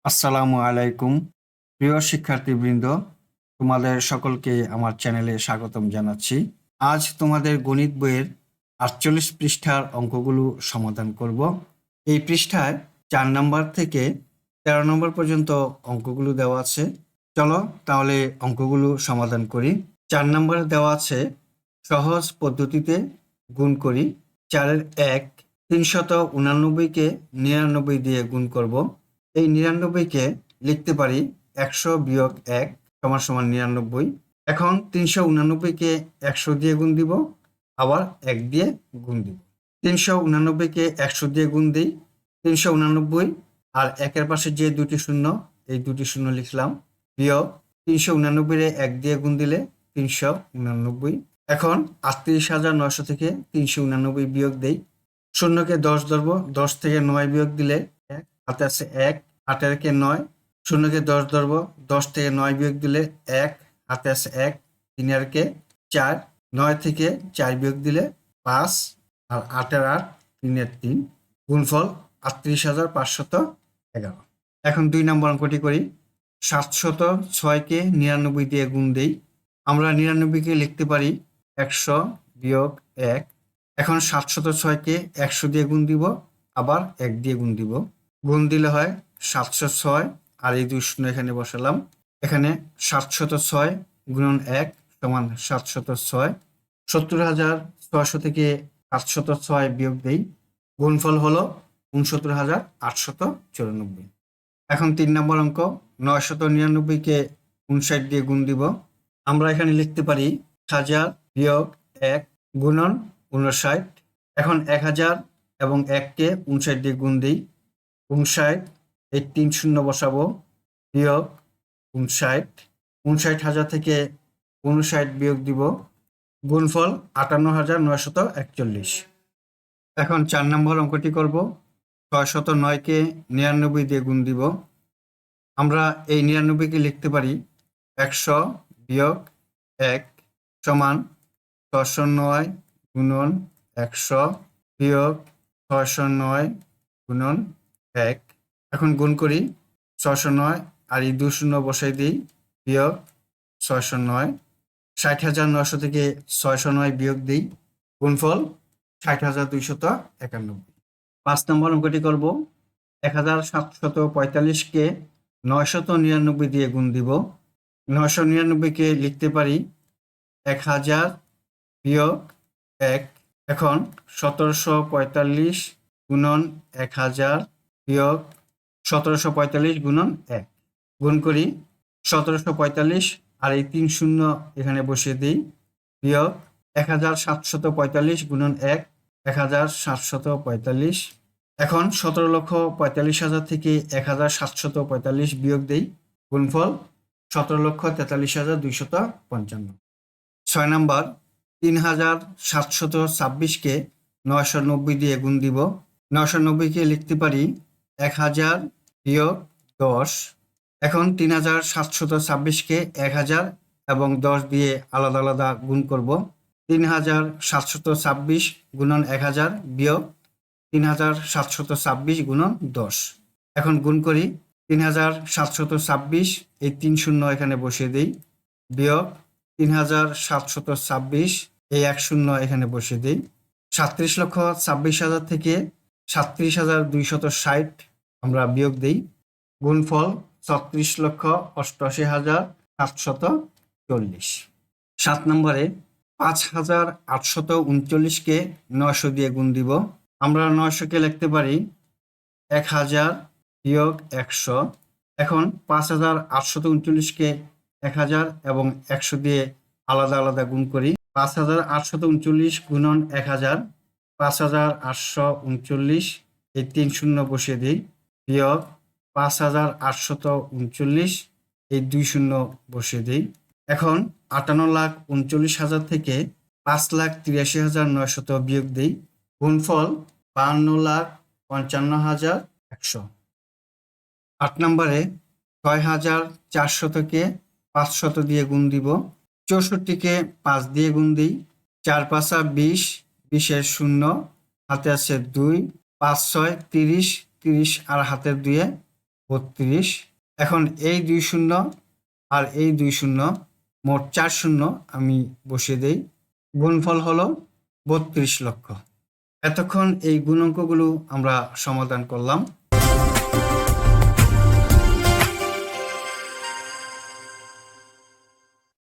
আসসালামু আলাইকুম প্রিয় শিক্ষার্থীবৃন্দ, তোমাদের সকলকে আমার চ্যানেলে স্বাগতম জানাচ্ছি। আজ তোমাদের গণিত বইয়ের ৪৮ পৃষ্ঠার অঙ্কগুলো সমাধান করব। এই পৃষ্ঠায় ৪ নম্বর থেকে ১৩ নম্বর পর্যন্ত অঙ্কগুলো দেওয়া আছে। চলো তাহলে অঙ্কগুলো সমাধান করি। ৪ নম্বরে দেওয়া আছে সহজ পদ্ধতিতে গুণ করি। ৪-এর ১ ৩৮৯-কে ৯৯ দিয়ে গুণ করব। এই ৯৯-কে লিখতে পারি ১০০-১ = ৯৯। এখন ৩৮৯-কে ১০০ দিয়ে গুণ দিব, আবার ১ দিয়ে গুণ দিব। ৩৮৯-কে ১০০ দিয়ে গুণ দিই, ৩৮৯ আর ১-এর পাশে যে দুটি শূন্য, এই দুটি শূন্য লিখলাম, বিয়োগ ৩৮৯-রে ১ দিয়ে গুণ দিলে ৩৮৯। এখন ৩৮৯০০ থেকে ৩৮৯ বিয়োগ দেই। শূন্যকে ১০ ধরবো, ১০ থেকে ৯ বিয়োগ দিলে ১, হাতে আছে ১, ৮-এর-কে ৯, শূন্যকে ১০ ধরবো, ১০ থেকে ৯ বিয়োগ দিলে ১, হাতে আছে ১, ৩-এর-কে ৪, ৯ থেকে ৪ বিয়োগ দিলে ৫, আর ৮-এর-৮, ৩-এর-৩, গুণফল ৩৮৫১১। এখন ২ নম্বর অঙ্কটি করি। ৭০৬-কে ৯৯ দিয়ে গুণ দেই। আমরা ৯৯-কে লিখতে পারি ১০০-১। এখন ৭০৬-কে ১০০ দিয়ে গুণ দিব, আবার ১ দিয়ে গুণ দিব। গুণ দিলে হয় ৭০৬, আর এই ২ শূন্য এখানে বসালাম। এখানে ৭০৬ গুণন ১ সমান ৭০৬। ৭০৬০০ থেকে ৭০৬ বিয়োগ দেই, গুণফল হলো ৬৯৮৯৪। এখন ৩ নম্বর অঙ্ক। ৯৯৯-কে ৫৯ দিয়ে গুণ দিব। আমরা এখানে লিখতে পারি ১০০০ বিয়োগ ১ গুণন ৫৯। এখন ১০০০ এবং ১-কে ৫৯ দিয়ে গুণ দিই। ৫৯, এই ৩ শূন্য বসাবো, বিয়োগ ৫৯। ৫৯,০০০ থেকে ৫৯ বিয়োগ দিব, গুণফল ৫৮৯৪১। এখন ৪ নম্বর অঙ্কটি করব। ৬০৯-কে ৯৯ দিয়ে গুণ দিব। আমরা এই ৯৯-কে লিখতে পারি ১০০ বিয়োগ ১ সমান ৬০৯ গুণন ১০০ বিয়োগ ৬০৯ গুণন ১। এখন গুণ করি ৬০৯, আর এই ২ শূন্য বসাই দিই, বিয়োগ ৬০৯। ৬০৯০০ থেকে ৬০৯ বিয়োগ দিই, গুণফল ৬০২৯১। ৫ নম্বর অঙ্কটি করব। ১৭৪৫-কে ৯৯৯ দিয়ে গুণ দিব। ৯৯৯-কে লিখতে পারি ১০০০ বিয়োগ ১। এখন ১৭৪৫ গুণন ১০০০ বিয়োগ ১৭৪৫ গুণন ১। গুণ করি ১৭৪৫, আর এই ৩ শূন্য এখানে বসিয়ে দিই, বিয়োগ ১৭৪৫ গুণন ১, ১৭৪৫। এখন ১৭,৪৫,০০০ থেকে ১৭৪৫ বিয়োগ দেই, গুণফল ১৭,৪৩,২৫৫। ৬ নম্বর। ৩৭২৬-কে ৯৯০ দিয়ে গুণ দিব। ৯৯০-কে লিখতে পারি ১০০০ বিয়োগ ১০। এখন ৩৭২৬-কে ১০০০ এবং ১০ দিয়ে আলাদা আলাদা গুণ করব। ৩৭২৬ গুণন ১০০০ বিয়োগ ৩৭২৬ গুণন ১০। এখন গুণ করি ৩৭২৬, এই ৩ শূন্য এখানে বসিয়ে দিই, বিয়োগ ৩৭২৬, এই ১ শূন্য এখানে বসিয়ে দিই। ৩৭,২৬,০০০ থেকে ৩৭,২৬০ আমরা বিয়োগ দিই, গুণফল ৩৬,৮৮,৭৪০। ৭ নম্বরে ৫,৮৩৯-কে ৯০০ দিয়ে গুণ দিব। আমরা ৯০০-কে লিখতে পারি ১০০০ বিয়োগ ১০০। এখন ৫,৮৩৯-কে ১০০০ এবং ১০০ দিয়ে আলাদা আলাদা গুণ করি। ৫,৮৩৯ গুণন ১০০০, ৫,৮৩৯, এই ৩ শূন্য বসিয়ে দিই, বিয়োগ ৫,৮৩৯, এই ২ শূন্য বসিয়ে দিই। এখন ৫৮,৩৯,০০০ থেকে ৫,৮৩,৯০০ বিয়োগ দিই, গুণফল ৫২,৫৫,১০০। ৮ নম্বরে ৬,৪০০-কে ৫০০ দিয়ে গুণ দিব। ৬৪-কে ৫ দিয়ে গুণ দিই। ৪-৫ ২০, ২০-এর শূন্য, হাতে আছে ২, ৫-৬ ৩০, ৩০ আর হাতের ২-এ 32। এখন এই 2 শূন্য আর এই 2 শূন্য, মোট 4 শূন্য আমি বসিয়ে দেই। গুণফল হলো 32 লক্ষ। এতক্ষণ এই গুণাঙ্কগুলো আমরা সমাধান করলাম।